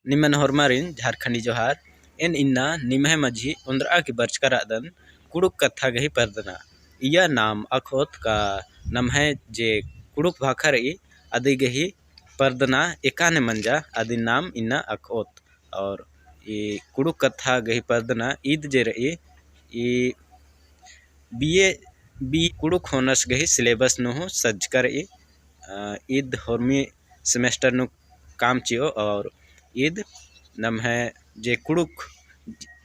निमन हरमारिन झारखंडी जोहार एन इन्ना निमह मझी उंद्रा की बर्च करादन कुड़ुक कथा गही पर्दना इया नाम अखोत का नम है जे कुड़ुक भाखा रही अदि गही पर्दना एकाने मंजा अदि नाम इन्ना अखोत। और ये कुड़ुक कथा गही पर्दना ईद जे रही ये बीए बी कुड़ुक होनस गही सिलेबस नु सज्ज कर ईद होर्मी सेमेस्टर नु काम चियो। और ईद नम है जे कुड़ुक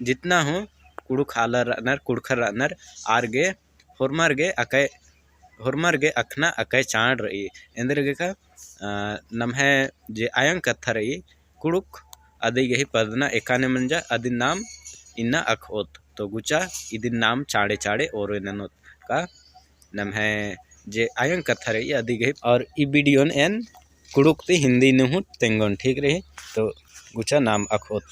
जितना हूँ कुड़ुक हालर रनर कुड़खर रनर आरगे होरमर गे अखना अकय चाण रही इंद्र का नम है जे आयंग कथा रही कुड़ुक अदि गही पर्दना एकाने मंजा अदि नाम इन्ना अखोत। तो गुचा इदिन नाम चाड़े चाड़े और ननोत का नम है जे आयंग कथा रही अदि गही और ई वीडियो एन कुड़ुक ती हिंदी नु तेंगोन ठीक रही। तो गुचा नाम अखोत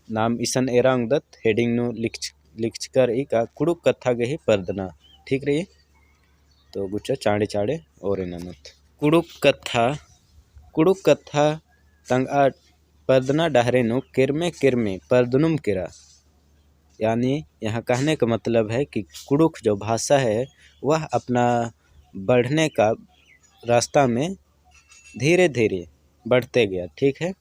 नाम ईसन एरांग दत्त हेडिंग नु लिख कर ई का कुड़ुक कथा गही पर्दना ठीक रही। तो गुचा चाड़े चाड़े और ननोत कुड़ुक कथा तंगा पर्दना डहरे नु किरमे किरमे पर्दनुम किरा। यानी यहाँ कहने का मतलब है कि कुड़ुक जो भाषा है वह अपना बढ़ने का रास्ता में धीरे धीरे बढ़ते गया ठीक है।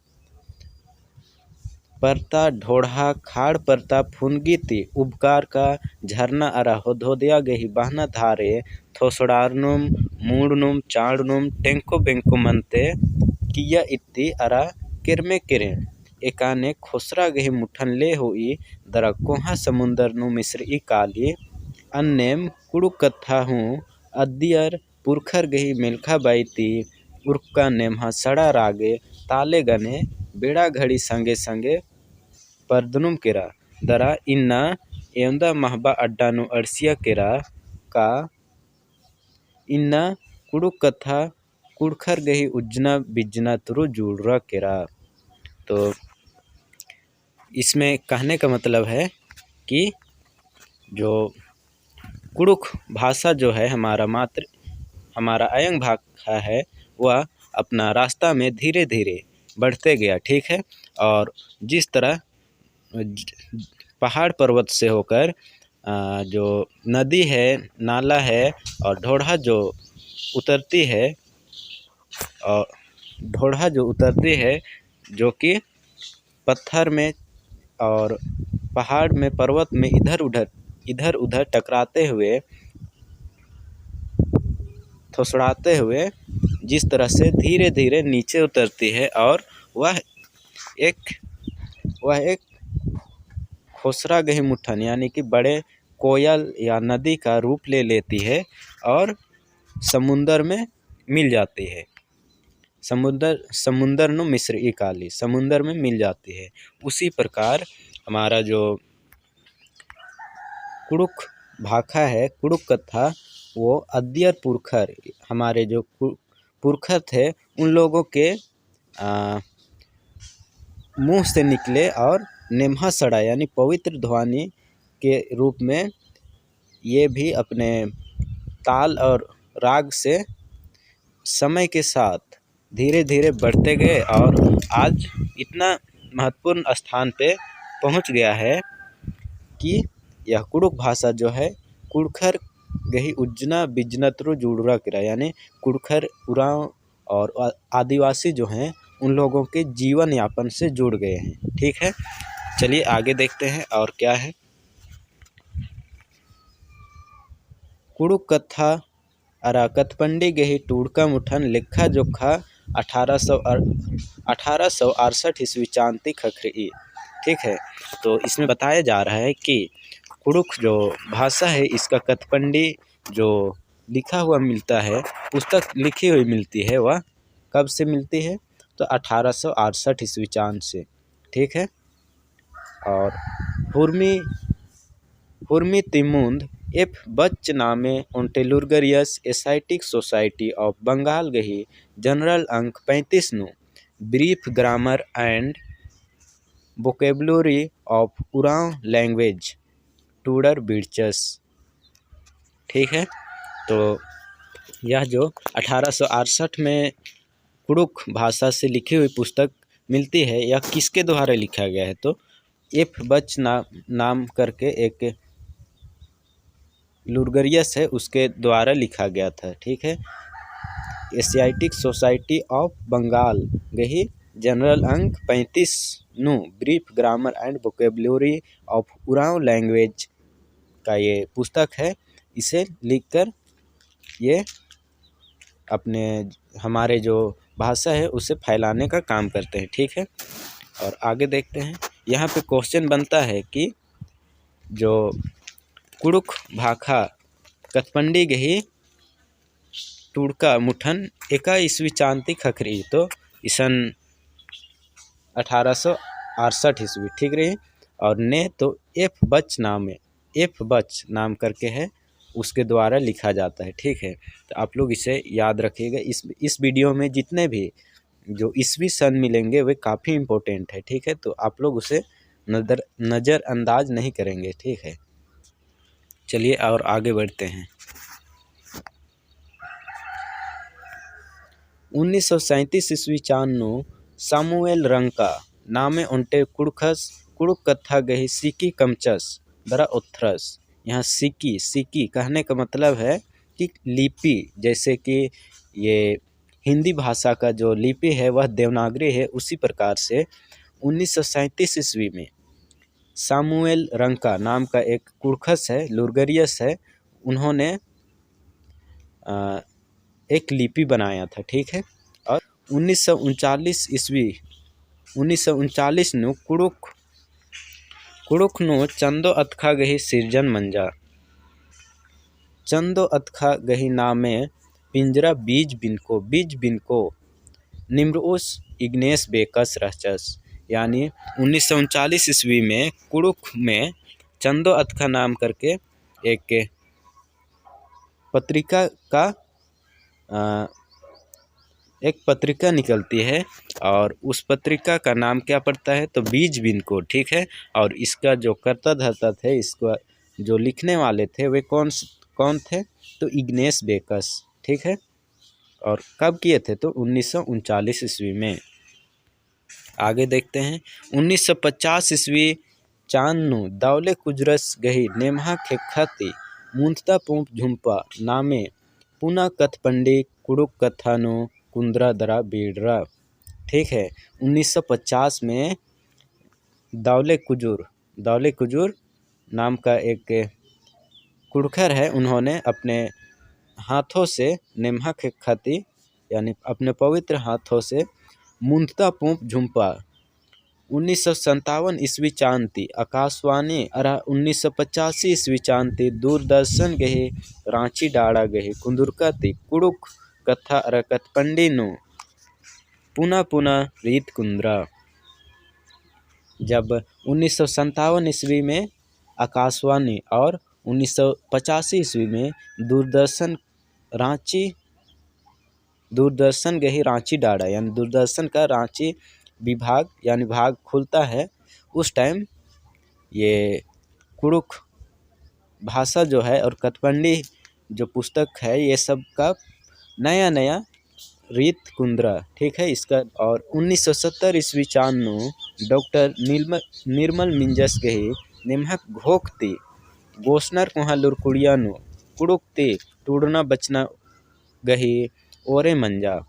परता ढोढ़ा खाड़ परता फुनगीती उपकार का झरना अरा होधोदिया गही बहना धारे थोसड़ारनुम मूडनुम चाड़नुम टेंको बेंको मनते किया इत्ती अरा किरमे किरें एकाने खोसरा गही मुठन ले हुई दरा कोहा समुंदर नु मिस्री काली अन्नेम कुड़ुक कथा हूँ अद्दियर पुरखर गही मिल्खा बाईती उर्का नेमहा सड़ा रागे ताले गने बेड़ा घड़ी संगे संगे पर्दनुम केरा दरा इन्ना एवंदा महबा अड्डा नु अड़सिया केरा का इन्ना कुड़ुक कथा कुड़खर गही उज्जना बिजना तुरु जुड़रा केरा। तो इसमें कहने का मतलब है कि जो कुड़ुक भाषा जो है हमारा अयंग भाषा है वह अपना रास्ता में धीरे धीरे बढ़ते गया ठीक है। और जिस तरह पहाड़ पर्वत से होकर जो नदी है नाला है और ढोढ़ा जो उतरती है और जो कि पत्थर में और पहाड़ में पर्वत में इधर उधर टकराते हुए थोसड़ाते हुए जिस तरह से धीरे धीरे नीचे उतरती है और वह एक खोसरा गही मुठन यानी कि बड़े कोयल या नदी का रूप ले लेती है और समुंदर में मिल जाती है। समुंदर नु मिस्री काली समुंदर में मिल जाती है। उसी प्रकार हमारा जो कुड़ुक भाखा है कुड़ुक कथा वो अद्दियर पुरखर हमारे जो पुरखर थे उन लोगों के मुंह से निकले और नेमहा सड़ा यानी पवित्र ध्वनि के रूप में ये भी अपने ताल और राग से समय के साथ धीरे धीरे बढ़ते गए और आज इतना महत्वपूर्ण स्थान पे पहुंच गया है कि यह कुड़ुक भाषा जो है कुड़खर गही उज्जना बिजनतरु जुड़रा किरा यानी कुड़खर उरांव और आदिवासी जो हैं उन लोगों के जीवन यापन से जुड़ गए हैं ठीक है। चलिए आगे देखते हैं और क्या है। कुड़ुक कथा अरा कथपंडी गही टूड़का मुठन लिखा जोखा 1868 ईस्वी चांति खखरी ठीक है। तो इसमें बताया जा रहा है कि कुड़ुक जो भाषा है इसका कथपंडी जो लिखा हुआ मिलता है पुस्तक लिखी हुई मिलती है वह कब से मिलती है तो 1868 ईस्वी चांद से ठीक है। और हुर्मी तिमुंद एफ बच्च नामे ओंटेलुरगरियस एसाइटिक सोसाइटी ऑफ बंगाल गही जनरल अंक 35 नु brief grammar and vocabulary of Oraon language टूडर बिडचस ठीक है। तो यह जो 1868 में कुड़ुक भाषा से लिखी हुई पुस्तक मिलती है या किसके द्वारा लिखा गया है, तो एफ बच नाम करके एक लुर्गरियस है, उसके द्वारा लिखा गया था। ठीक है। एशियाटिक सोसाइटी ऑफ बंगाल गही जनरल अंक 35 नु brief grammar and vocabulary of Oraon language का ये पुस्तक है। इसे लिखकर ये अपने हमारे जो भाषा है उसे फैलाने का काम करते हैं। ठीक है। और आगे देखते हैं। यहाँ पे क्वेश्चन बनता है कि जो कुड़ुख भाखा कतपंडी गही तुड़का मुठन एका ईस्वी चांति खखरी, तो ईसन 1868 ईस्वी। ठीक रही। और ने तो एफ बच नाम करके है, उसके द्वारा लिखा जाता है। ठीक है। तो आप लोग इसे याद रखिएगा। इस वीडियो में जितने भी जो ईस्वी सन मिलेंगे वे काफ़ी इम्पोर्टेंट है। ठीक है। तो आप लोग उसे नज़रअंदाज नहीं करेंगे। ठीक है। चलिए और आगे बढ़ते हैं। 1937 ईस्वी चान्नो सामुएल रंका नामे उन्टे कुड़ुक कथा गही सिकी कमचस दरा उत्थरस। यहाँ सिकी कहने का मतलब है कि लिपि, जैसे कि ये हिंदी भाषा का जो लिपि है वह देवनागरी है, उसी प्रकार से 1937 ईस्वी में सामुएल रंका नाम का एक कुड़खस है, लुर्गरियस है, उन्होंने एक लिपि बनाया था। ठीक है। और 1939 ईस्वी 1939 नु कुड़ुक नो चंदो अतखा गही सिरजन मंजा। चंदो अतखा गही नामे पिंजरा बीज बिनको निम्रुस इग्नेस बेकस रहचस। यानी 1939 ईस्वी में कुड़ुक में चंदो अतखा नाम करके एक पत्रिका निकलती है, और उस पत्रिका का नाम क्या पड़ता है, तो बीज बिनको। ठीक है। और इसका जो कर्ता धर्ता थे, इसका जो लिखने वाले थे वे कौन थे, तो इग्नेस बेकस। ठीक है। और कब किए थे, तो 1939 ईस्वी में। आगे देखते हैं। 1950 ईस्वी चान्नु दावले कुजरस गही नेमहा खेखाती मुंतता पूप झुम्पा नामे पुना कथपंडी कुड़ुक कथानो कुंद्रा दरा बीडरा। ठीक है। 1950 में दावले कुजूर नाम का एक कुड़खर है, उन्होंने अपने हाथों से नेमहा खेखाती यानी अपने पवित्र हाथों से मुंतता पूप झुम्पा 1957 ईस्वी चांति आकाशवाणी 1985 ईस्वी चांति दूरदर्शन गही रांची डाड़ा गही कुंदुरकाती कुड़ुक कथा कथपंडी नु पुनः रीत कुंद्रा। जब 1957 ईस्वी में आकाशवाणी और 1985 ईस्वी में दूरदर्शन गही रांची डाड़ा यानी दूरदर्शन का रांची विभाग यानी भाग खुलता है, उस टाइम ये कुड़ुक भाषा जो है और कथपंडी जो पुस्तक है, ये सब का नया रीत कुंद्रा। ठीक है। इसका और 1970 ईस्वी चान्नु डॉक्टर निर्मल मिंजस गही निम्हक घोकती गोसनर कुहा लुरकुड़ियानु कुड़ुकती टूडना बचना गही ओरे मंजा।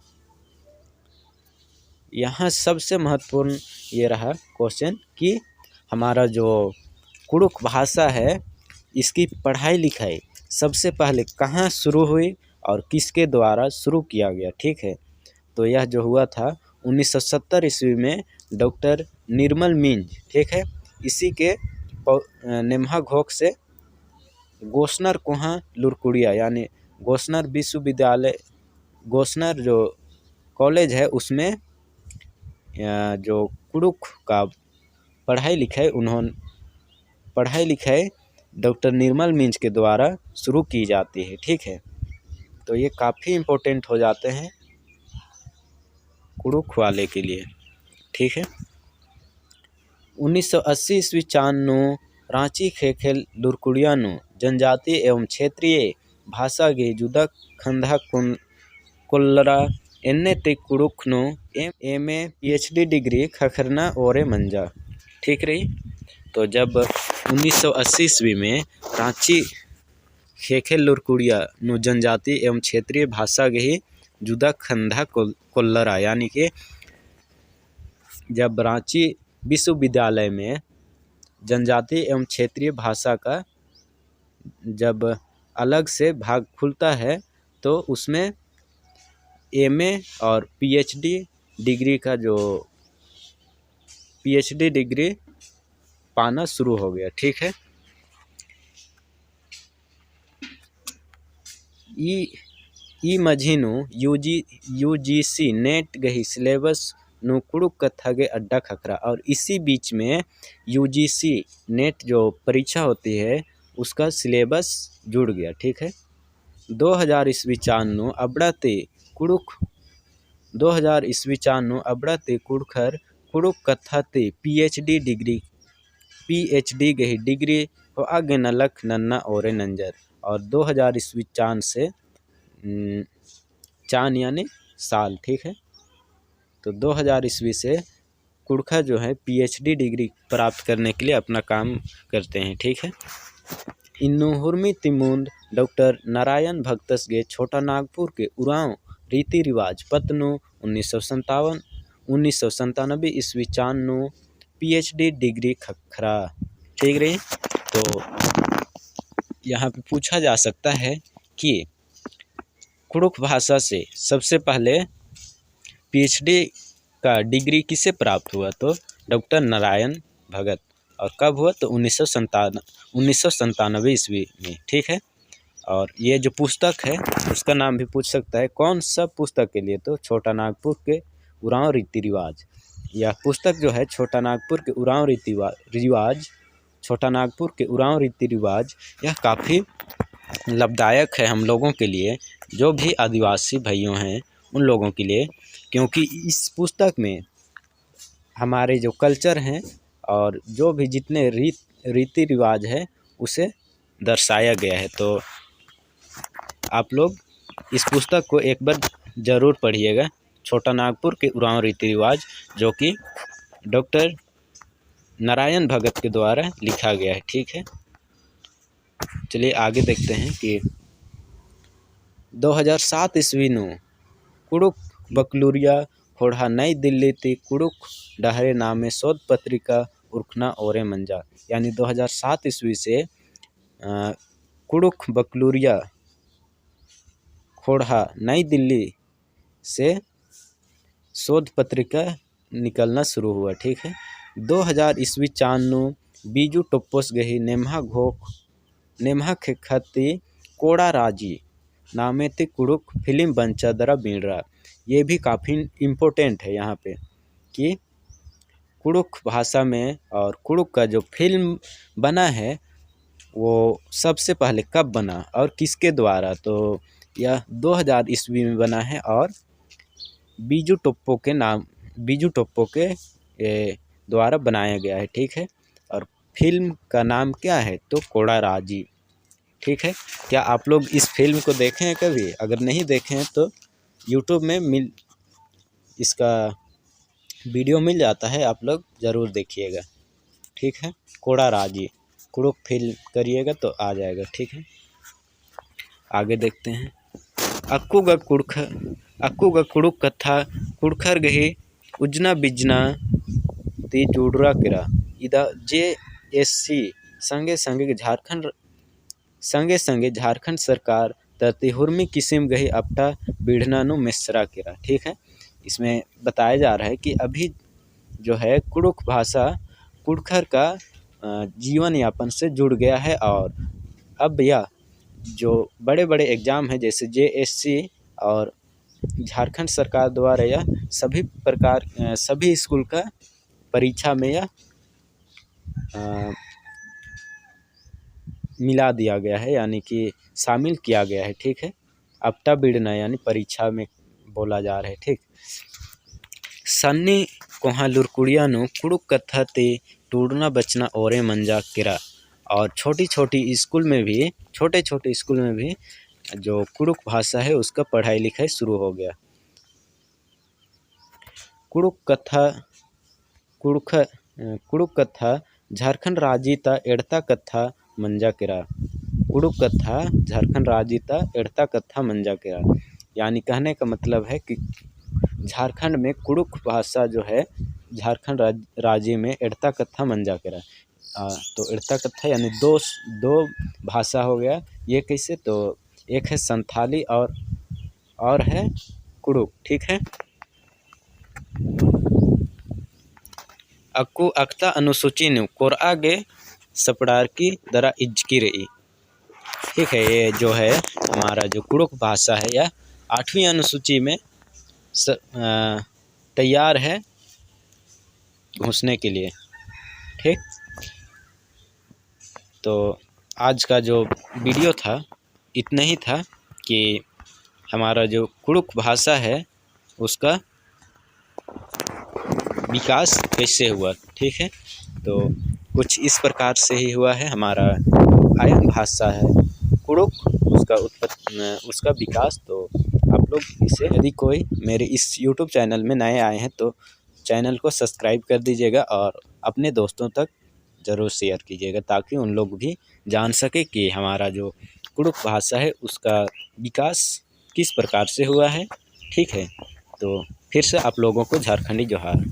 यहाँ सबसे महत्वपूर्ण ये रहा क्वेश्चन कि हमारा जो कुड़ुक भाषा है, इसकी पढ़ाई लिखाई सबसे पहले कहाँ शुरू हुई और किसके द्वारा शुरू किया गया। ठीक है। तो यह जो हुआ था 1970 ईस्वी में डॉक्टर निर्मल मिंज। ठीक है। इसी के नेम्हा घोक से गोसनर कुहा लुरकुड़िया यानी गोसनर विश्वविद्यालय, गोसनर जो कॉलेज है, उसमें जो कुड़ुक का पढ़ाई लिखाई डॉक्टर निर्मल मिंज के द्वारा शुरू की जाती है। ठीक है। तो ये काफ़ी इम्पोर्टेंट हो जाते हैं कुड़ुक वाले के लिए। ठीक है। 1980 ईस्वी चान्नु रांची खेखेल लुरकुड़ियानु जनजातीय एवं क्षेत्रीय भाषा गे जुदा खंधा कुल्लरा एन्ने ते कुड़ुकनो एम ए PhD डिग्री खखरना ओरे मंजा। ठीक रही। तो जब 1980 ईस्वी में रांची खेखे लुरकुड़िया नु जनजाति एवं क्षेत्रीय भाषा गही जुदा खंधा कोल्लरा, यानी कि जब रांची विश्वविद्यालय में जनजाति एवं क्षेत्रीय भाषा का जब अलग से भाग खुलता है तो उसमें MA और PhD डिग्री का जो PhD डिग्री पाना शुरू हो गया। ठीक है। ई मझीनु UGC नेट गही सिलेबस नु कुड़ुक कथागे अड्डा खखरा, और इसी बीच में UGC नेट जो परीक्षा होती है उसका सिलेबस जुड़ गया। ठीक है। 2000 ईस्वी चान्नु अबड़ाते कुड़ुक 2000 ईस्वी चान्नु अबड़ाते कुड़खर कुड़ुक कथाते PhD गही डिग्री हो आगे नलख नन्ना ओरे नंजर। और 2000 ईस्वी चांद से चांद यानी साल। ठीक है। तो 2000 ईस्वी से कुड़खा जो है PhD डिग्री प्राप्त करने के लिए अपना काम करते हैं। ठीक है। इन्नु हुर्मी तिमुंद डॉक्टर नारायण भक्तसगे छोटा नागपुर के उरांव रीति रिवाज पतनु 1997 ईस्वी चान्नु PhD डिग्री खखरा। ठीक रही। तो यहाँ पे पूछा जा सकता है कि कुड़ुक भाषा से सबसे पहले PhD का डिग्री किसे प्राप्त हुआ, तो डॉक्टर नारायण भगत। और कब हुआ, तो 1997 ईस्वी में। ठीक है। और ये जो पुस्तक है उसका नाम भी पूछ सकता है, कौन सा पुस्तक के लिए, तो छोटा नागपुर के उरांव रीति रिवाज। यह पुस्तक जो है छोटा नागपुर के उरांव रीति रिवाज यह काफ़ी लाभदायक है हम लोगों के लिए, जो भी आदिवासी भाइयों हैं उन लोगों के लिए, क्योंकि इस पुस्तक में हमारे जो कल्चर हैं और जो भी जितने रीति रिवाज है उसे दर्शाया गया है। तो आप लोग इस पुस्तक को एक बार ज़रूर पढ़िएगा, छोटा नागपुर के उरांव रीति रिवाज, जो कि डॉक्टर नारायण भगत के द्वारा लिखा गया है। ठीक है। चलिए आगे देखते हैं कि 2007 ईस्वी नु कुड़ुक बकलुरिया खोड़ा नई दिल्ली ती कुड़ुक डहरे नामे शोध पत्रिका उर्खना ओरे मंजा, यानी 2007 ईस्वी से कुड़ुक बकलुरिया खोड़ा नई दिल्ली से शोध पत्रिका निकलना शुरू हुआ। ठीक है। 2000 ईस्वी चान्नु बीजू टोप्पोस गही नेम्हा खेखती कोड़ा राजी नामेते कुड़ुक फिल्म बंचा दरा बीणरा। ये भी काफ़ी इम्पोर्टेंट है यहाँ पे कि कुड़ुक भाषा में और कुड़ुक का जो फिल्म बना है वो सबसे पहले कब बना और किसके द्वारा, तो यह 2000 ईस्वी में बना है और बीजू टोप्पो के द्वारा बनाया गया है। ठीक है। और फिल्म का नाम क्या है, तो कोड़ा राजी। ठीक है। क्या आप लोग इस फिल्म को देखे हैं कभी? अगर नहीं देखे हैं तो यूट्यूब में इसका वीडियो मिल जाता है, आप लोग ज़रूर देखिएगा। ठीक है। कोड़ा राजी कुड़ुक फिल्म करिएगा तो आ जाएगा। ठीक है। आगे देखते हैं। अक्कुगा कुड़ुक कथा कुड़खर गही उजना बिजना ती जुड़रा किरा इदा JSC संगे संगे झारखंड सरकार तती हुर्मी किस्म गही अपटा बिढ़ना नु मिश्रा किरा। ठीक है। इसमें बताया जा रहा है कि अभी जो है कुड़ुक भाषा कुड़खर का जीवन यापन से जुड़ गया है, और अब यह जो बड़े बड़े एग्ज़ाम हैं जैसे JSC और झारखंड सरकार द्वारा यह सभी स्कूल का परीक्षा में यह मिला दिया गया है, यानी कि शामिल किया गया है। ठीक है। अपटा बिड़ना यानी परीक्षा में बोला जा रहा है। ठीक। सन्नी कोहा लुरकुड़िया नु कुड़ुक कथा ते टूटना बचना ओरे मंजा किरा। और छोटे छोटे स्कूल में भी जो कुड़ुक भाषा है उसका पढ़ाई लिखाई शुरू हो गया। कुड़ुक कथा कुड़ुक कथा झारखंड राजीता एड़ता कथा मंजा केरा। कुड़ुक कथा झारखंड राजीता एड़ता कथा मंजा केरा, यानी कहने का मतलब है कि झारखंड में कुड़ुक भाषा जो है झारखंड राज्य में एड़ता कथा मंजा केरा। तो एड़ता कथा यानी दो भाषा हो गया। ये कैसे, तो एक है संथाली और है कुड़ुक, ठीक है। अक्कू अक्ता अनुसूची नु कोरआगे सपड़ार की दरा इज्की रही, ठीक है। ये जो है हमारा जो कुड़ुक भाषा है यह 8वीं अनुसूची में तैयार है घुसने के लिए, ठीक। तो आज का जो वीडियो था इतना ही था कि हमारा जो कुड़ुक भाषा है उसका विकास कैसे हुआ, ठीक है। तो कुछ इस प्रकार से ही हुआ है। हमारा आयन भाषा है कुड़ुक, उसका विकास। तो आप लोग इसे, यदि कोई मेरे इस YouTube चैनल में नए आए हैं तो चैनल को सब्सक्राइब कर दीजिएगा और अपने दोस्तों तक ज़रूर शेयर कीजिएगा, ताकि उन लोग भी जान सके कि हमारा जो कुड़ुक भाषा है उसका विकास किस प्रकार से हुआ है, ठीक है। तो फिर से आप लोगों को झारखंडी जोहार।